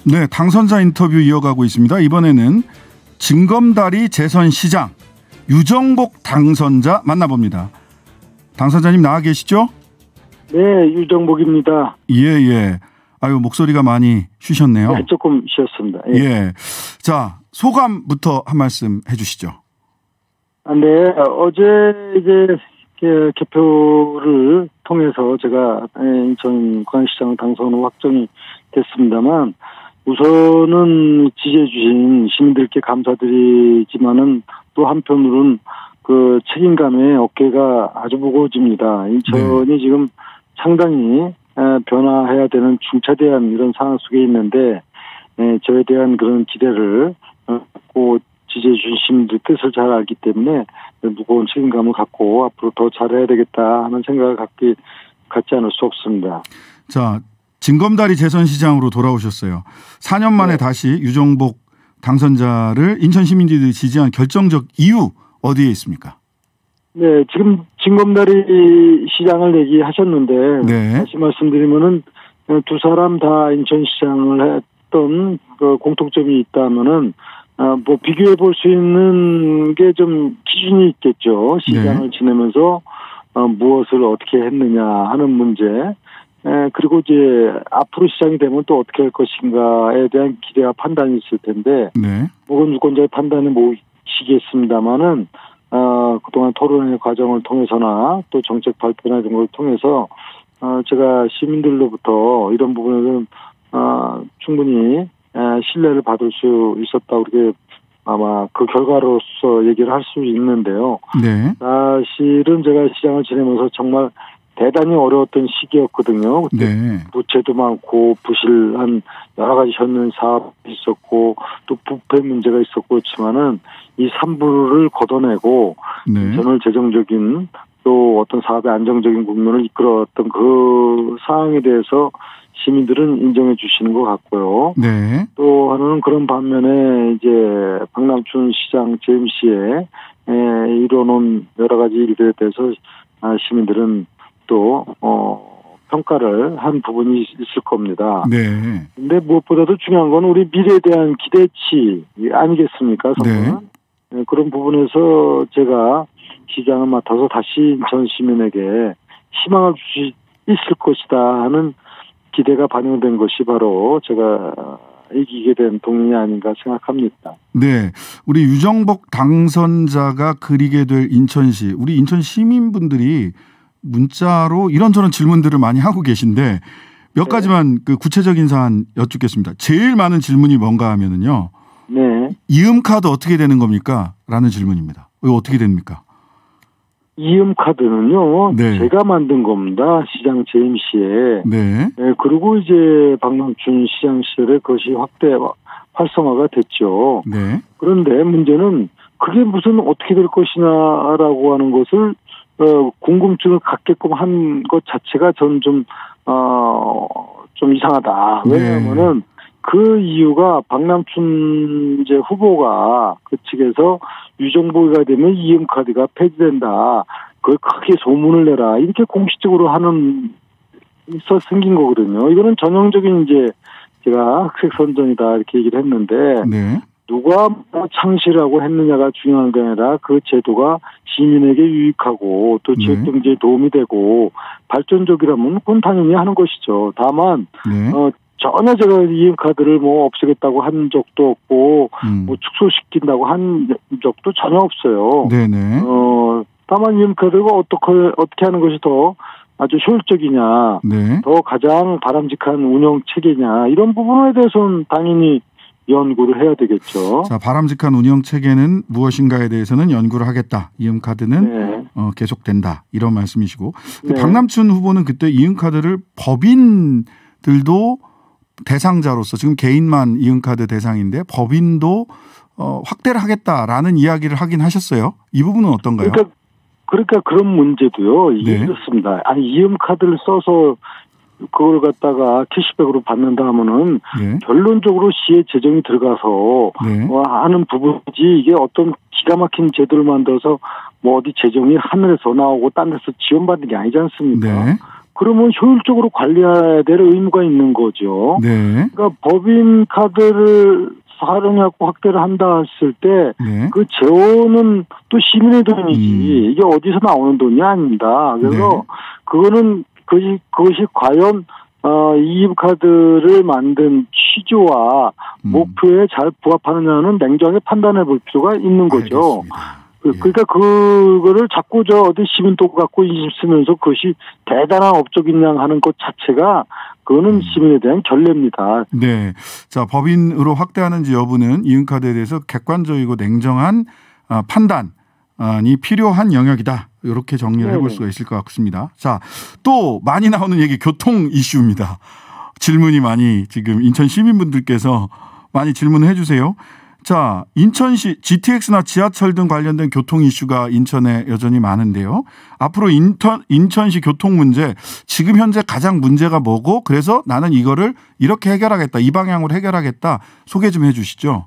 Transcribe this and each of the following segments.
네, 당선자 인터뷰 이어가고 있습니다. 이번에는 징검다리 재선시장 유정복 당선자 만나봅니다. 당선자님 나와 계시죠? 네, 유정복입니다. 예. 아유, 목소리가 많이 쉬셨네요. 네, 조금 쉬었습니다. 예. 자, 소감부터 한 말씀 해주시죠. 네, 어제 이제 개표를 통해서 제가 인천 광역시장 당선 후 확정이 됐습니다만, 우선은 지지해주신 시민들께 감사드리지만은 또 한편으로는 그 책임감에 어깨가 아주 무거워집니다. 인천이 지금 상당히 변화해야 되는 중차대한 이런 상황 속에 있는데, 저에 대한 그런 기대를 갖고 지지해주신 시민들 뜻을 잘 알기 때문에 무거운 책임감을 갖고 앞으로 더 잘해야 되겠다 하는 생각을 갖지 않을 수 없습니다. 자, 징검다리 재선시장으로 돌아오셨어요. 4년 만에 다시 유정복 당선자를 인천 시민들이 지지한 결정적 이유 어디에 있습니까? 네, 지금 징검다리 시장을 얘기하셨는데 다시 말씀드리면은 두 사람 다 인천시장을 했던 그 공통점이 있다면은 뭐 비교해 볼 수 있는 게 좀 기준이 있겠죠. 시장을 지내면서 무엇을 어떻게 했느냐 하는 문제. 그리고 이제 앞으로 시장이 되면 또 어떻게 할 것인가에 대한 기대와 판단이 있을 텐데, 모든 유권자의 판단은 모시겠습니다만은 그동안 토론의 과정을 통해서나 또 정책 발표나 이런 걸 통해서 제가 시민들로부터 이런 부분에서는 충분히 신뢰를 받을 수 있었다. 그렇게 아마 그 결과로서 얘기를 할 수 있는데요. 사실은 제가 시장을 지내면서 정말 대단히 어려웠던 시기였거든요. 그때 부채도 많고 부실한 여러 가지 현안 사업이 있었고 또 부패 문제가 있었고 그렇지만은 이 산불을 걷어내고 전을 재정적인 또 어떤 사업의 안정적인 국면을 이끌어왔던 그 상황에 대해서 시민들은 인정해 주시는 것 같고요. 또 하나는 그런 반면에 이제 박남춘 시장 재임 시에 이뤄놓은 여러 가지 일들에 대해서 시민들은 또 평가를 한 부분이 있을 겁니다. 근데 무엇보다도 중요한 건 우리 미래에 대한 기대치 아니겠습니까, 선거는? 그런 부분에서 제가 시장을 맡아서 다시 전 시민에게 희망을 줄 수 있을 것이다 하는 기대가 반영된 것이 바로 제가 이기게 된 동인이 아닌가 생각합니다. 네, 우리 유정복 당선자가 그리게 될 인천시, 우리 인천 시민분들이 문자로 이런저런 질문들을 많이 하고 계신데 몇 가지만 그 구체적인 사안 여쭙겠습니다. 제일 많은 질문이 뭔가 하면은요. 이음카드 어떻게 되는 겁니까? 라는 질문입니다. 이거 어떻게 됩니까? 이음카드는요. 제가 만든 겁니다. 시장 재임 시에. 그리고 이제 박남춘 시장 시절에 그것이 활성화가 됐죠. 그런데 문제는 그게 무슨 어떻게 될 것이냐라고 하는 것을 궁금증을 갖게끔 한 것 자체가 저는 좀 이상하다. 왜냐하면은 그 이유가 박남춘 이제 후보가 그 측에서 유정복이가 되면 이음카드가 폐지된다. 그걸 크게 소문을 내라. 이렇게 공식적으로 생긴 거거든요. 이거는 전형적인 이제 제가 흑색 선전이다 이렇게 얘기를 했는데 누가 창시라고 했느냐가 중요한 게 아니라 그 제도가 시민에게 유익하고 또 지역 경제에 도움이 되고 발전적이라면 그건 당연히 하는 것이죠. 다만 전혀 제가 이음카드를 없애겠다고 한 적도 없고 축소시킨다고 한 적도 전혀 없어요. 다만 이음카드가 어떻게 하는 것이 더 아주 효율적이냐, 더 가장 바람직한 운영 체계냐 이런 부분에 대해서는 당연히 연구를 해야 되겠죠. 자, 바람직한 운영 체계는 무엇인가에 대해서는 연구를 하겠다. 이음카드는 계속된다. 이런 말씀이시고 박남춘 후보는 그때 이음카드를 법인들도 대상자로서 지금 개인만 이음카드 대상인데 법인도 확대를 하겠다라는 이야기를 하긴 하셨어요. 이 부분은 어떤가요? 그러니까 그런 문제도요. 이게 그렇습니다. 아니 이음카드를 써서 그걸 갖다가 캐시백으로 받는다 하면은 결론적으로 시의 재정이 들어가서 하는 부분이지 이게 어떤 기가 막힌 제도를 만들어서 어디 재정이 하늘에서 나오고 딴 데서 지원받는 게 아니지 않습니까? 그러면 효율적으로 관리해야 될 의무가 있는 거죠. 네. 그러니까 법인카드를 활용하고 확대를 한다 했을 때 그 네. 재원은 또 시민의 돈이지 이게 어디서 나오는 돈이 아닙니다. 그래서 네. 그거는 그것이 과연 이입카드를 만든 취지와 목표에 잘 부합하느냐는 냉정하게 판단해 볼 필요가 있는 거죠. 알겠습니다. 그러니까 그거를 자꾸 어디 시민 돈 갖고 인심 쓰면서 그것이 대단한 업적 인양 하는 것 자체가 그거는 시민에 대한 결례입니다. 네. 자, 법인으로 확대하는지 여부는 이윤카드에 대해서 객관적이고 냉정한 판단이 필요한 영역이다. 이렇게 정리를 해볼 수가 있을 것 같습니다. 자, 또 많이 나오는 얘기 교통 이슈입니다. 질문이 많이 지금 인천 시민분들께서 많이 질문을 해 주세요. 자, 인천시 GTX나 지하철 등 관련된 교통 이슈가 인천에 여전히 많은데요. 앞으로 인천시 교통 문제, 지금 현재 가장 문제가 뭐고 그래서 나는 이거를 이렇게 해결하겠다, 이 방향으로 해결하겠다 소개 좀 해 주시죠.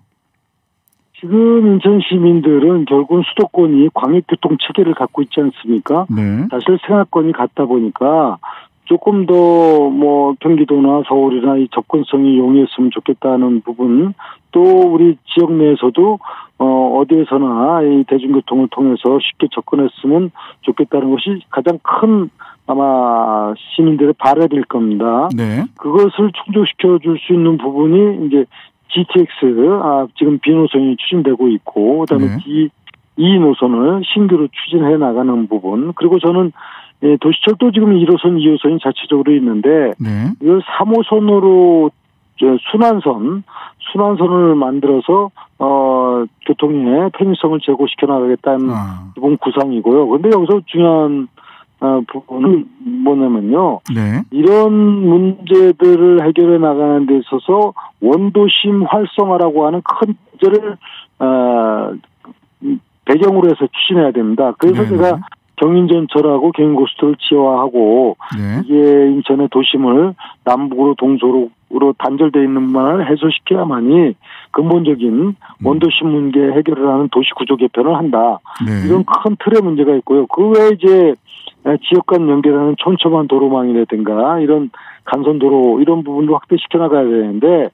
지금 인천 시민들은 결국은 수도권이 광역교통 체계를 갖고 있지 않습니까? 네. 사실 생활권이 같다 보니까 조금 더 경기도나 서울이나 이 접근성이 용이했으면 좋겠다는 부분, 또 우리 지역 내에서도 어디에서나 이 대중교통을 통해서 쉽게 접근했으면 좋겠다는 것이 가장 큰 아마 시민들의 바람일 겁니다. 네. 그것을 충족시켜 줄 수 있는 부분이 이제 GTX 지금 B 노선이 추진되고 있고, 그다음에 네. E 노선을 신규로 추진해 나가는 부분, 그리고 저는 도시철도 지금 1호선, 2호선이 자체적으로 있는데 네. 이걸 3호선으로 순환선을 만들어서 교통의 편의성을 제고시켜 나가겠다는 기본 구상이고요. 그런데 여기서 중요한 부분은 뭐냐면요. 네. 이런 문제들을 해결해 나가는 데 있어서 원도심 활성화라고 하는 큰 문제를 배경으로 해서 추진해야 됩니다. 그래서 네네. 제가 경인전철하고 경인고속도로를 지화하고 네. 이게 인천의 도심을 남북으로 동서로 단절되어 있는 문화를 해소시켜야만이 근본적인 원도심 문제 해결을 하는 도시 구조 개편을 한다. 네. 이런 큰 틀의 문제가 있고요. 그 외에 이제 지역 간 연결하는 촘촘한 도로망이라든가 이런 간선도로 이런 부분도 확대시켜 나가야 되는데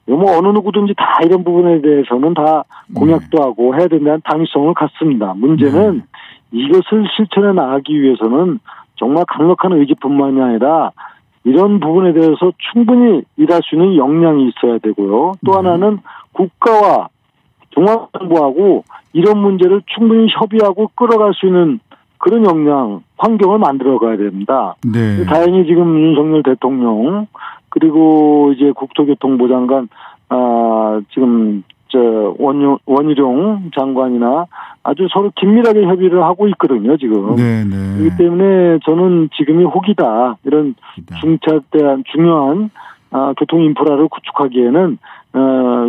어느 누구든지 다 이런 부분에 대해서는 다 공약도 하고 해야 된다는 당위성을 갖습니다. 문제는 이것을 실천해 나가기 위해서는 정말 강력한 의지뿐만이 아니라 이런 부분에 대해서 충분히 일할 수 있는 역량이 있어야 되고요. 또 하나는 국가와 중앙정부하고 이런 문제를 충분히 협의하고 끌어갈 수 있는 그런 역량, 환경을 만들어 가야 됩니다. 네. 다행히 지금 윤석열 대통령 그리고 이제 국토교통부 장관 지금 원희룡 장관이나 아주 서로 긴밀하게 협의를 하고 있거든요, 지금. 네네. 그렇기 때문에 저는 지금이 호기다. 이런 중요한 교통 인프라를 구축하기에는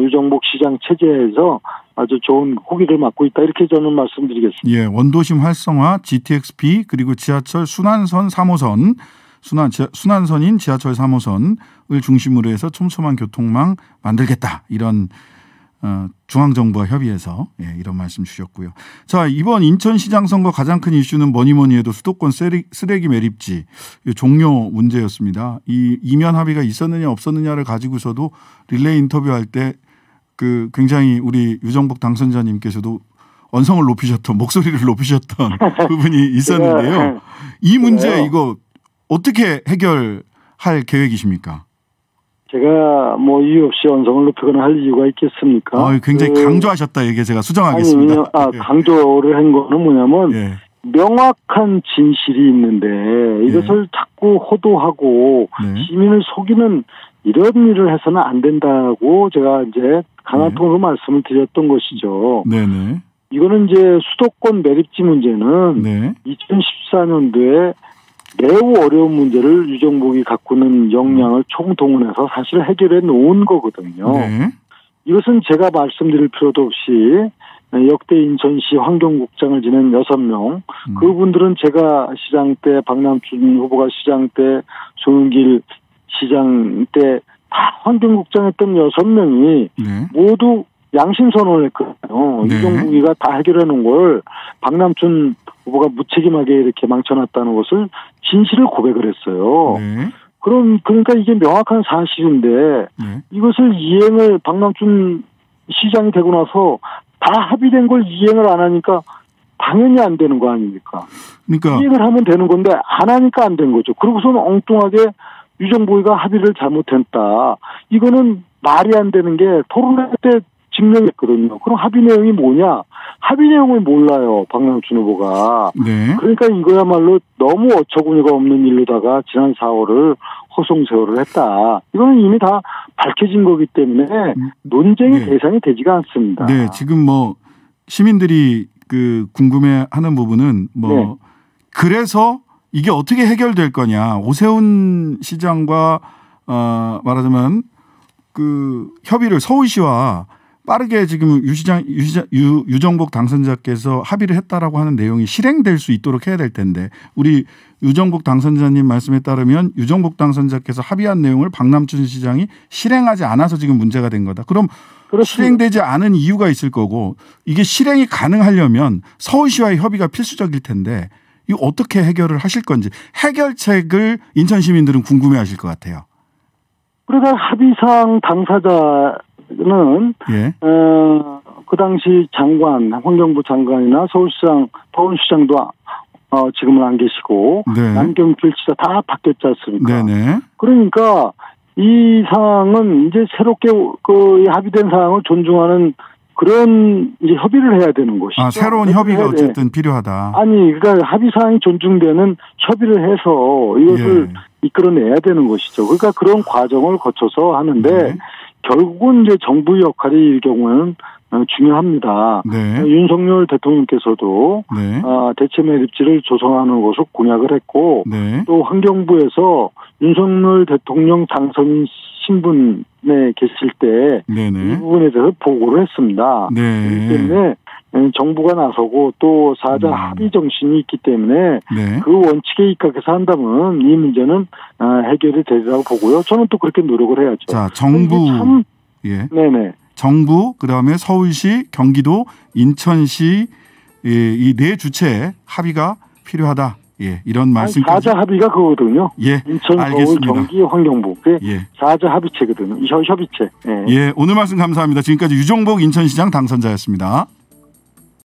유정복 시장 체제에서 아주 좋은 호기를 맞고 있다. 이렇게 저는 말씀드리겠습니다. 예, 원도심 활성화, GTX-B 그리고 지하철 순환선 3호선, 순환선인 지하철 3호선을 중심으로 해서 촘촘한 교통망 만들겠다. 이런 중앙정부와 협의해서 이런 말씀 주셨고요. 자, 이번 인천시장 선거 가장 큰 이슈는 뭐니 해도 수도권 쓰레기 매립지 종료 문제였습니다. 이 이면 합의가 있었느냐 없었느냐를 가지고서도 릴레이 인터뷰할 때 굉장히 우리 유정복 당선자님께서도 언성을 높이셨던 목소리를 높이셨던 부분이 있었는데요. 이 문제 이거 어떻게 해결할 계획이십니까? 제가 이유 없이 언성을 높이거나 할 이유가 있겠습니까? 굉장히 강조하셨다. 이게 제가 수정하겠습니다. 강조를 한 거는 뭐냐면 명확한 진실이 있는데 이것을 자꾸 호도하고 시민을 속이는 이런 일을 해서는 안 된다고 제가 이제 강한 톤으로 말씀을 드렸던 것이죠. 네네. 이거는 이제 수도권 매립지 문제는 2014년도에 매우 어려운 문제를 유정복이 갖고 있는 역량을 총동원해서 사실 해결해 놓은 거거든요. 네. 이것은 제가 말씀드릴 필요도 없이 역대 인천시 환경국장을 지낸 6명, 그분들은 제가 시장 때, 박남춘 후보가 시장 때, 송영길 시장 때 다 환경국장 했던 6명이 모두 양심선언을 했거든요. 네. 유정부가 다 해결해 놓은 걸 박남춘 후보가 무책임하게 이렇게 망쳐놨다는 것을 진실을 고백을 했어요. 네. 그러니까 이게 명확한 사실인데 네. 이것을 이행을 박남춘 시장이 되고 나서 다 합의된 걸 이행을 안 하니까 당연히 안 되는 거 아닙니까? 그러니까 이행을 하면 되는 건데 안 하니까 안 된 거죠. 그러고서는 엉뚱하게 유정부가 합의를 잘못했다. 이거는 말이 안 되는 게 토론회 때 증명했거든요. 그럼 합의 내용이 뭐냐? 합의 내용을 몰라요. 박남춘 후보가. 네. 그러니까 이거야말로 너무 어처구니가 없는 일로다가 지난 4월을 허송세월을 했다. 이거는 이미 다 밝혀진 거기 때문에 논쟁의 네. 대상이 되지가 않습니다. 네, 지금 뭐 시민들이 그 궁금해하는 부분은 뭐 네. 그래서 이게 어떻게 해결될 거냐? 오세훈 시장과 말하자면 그 협의를 서울시와 빠르게 지금 유정복 당선자께서 합의를 했다라고 하는 내용이 실행될 수 있도록 해야 될 텐데 우리 유정복 당선자님 말씀에 따르면 유정복 당선자께서 합의한 내용을 박남춘 시장이 실행하지 않아서 지금 문제가 된 거다. 그럼 그렇습니다. 실행되지 않은 이유가 있을 거고 이게 실행이 가능하려면 서울시와의 협의가 필수적일 텐데 이거 어떻게 해결을 하실 건지 해결책을 인천 시민들은 궁금해하실 것 같아요. 그러다 합의사항 당사자는 예. 그 당시 장관, 환경부 장관이나 서울시장도 지금은 안 계시고 네. 남경필 지사 다 바뀌었지 않습니까? 네네. 그러니까 이 상황은 이제 새롭게 그 합의된 사항을 존중하는 그런 이제 협의를 해야 되는 것이죠. 아, 새로운 협의가 어쨌든 필요하다. 아니, 그러니까 합의 사항이 존중되는 협의를 해서 이것을 이끌어내야 되는 것이죠. 그러니까 그런 과정을 거쳐서 하는데 결국은 이제 정부의 역할이 이 경우에는 중요합니다. 네. 윤석열 대통령께서도 네. 대체 매립지를 조성하는 것을 공약을 했고 네. 또 환경부에서 윤석열 대통령 당선 신분에 계실 때 이 부분에 대해서 보고를 했습니다. 네. 그렇기 때문에 정부가 나서고 또 사자 합의 정신이 있기 때문에 네. 그 원칙에 입각해서 한다면 이 문제는 해결이 되리라고 보고요. 저는 또 그렇게 노력을 해야죠. 자, 정부, 예, 네네. 정부, 그다음에 서울시, 경기도, 인천시 이 네 주체의 합의가 필요하다. 예, 이런 말씀까지. 사자 합의가 그거거든요. 예, 인천, 알겠습니다. 서울, 경기, 환경부. 그게 예. 사자 합의체거든요. 협의체. 예, 오늘 말씀 감사합니다. 지금까지 유정복 인천시장 당선자였습니다.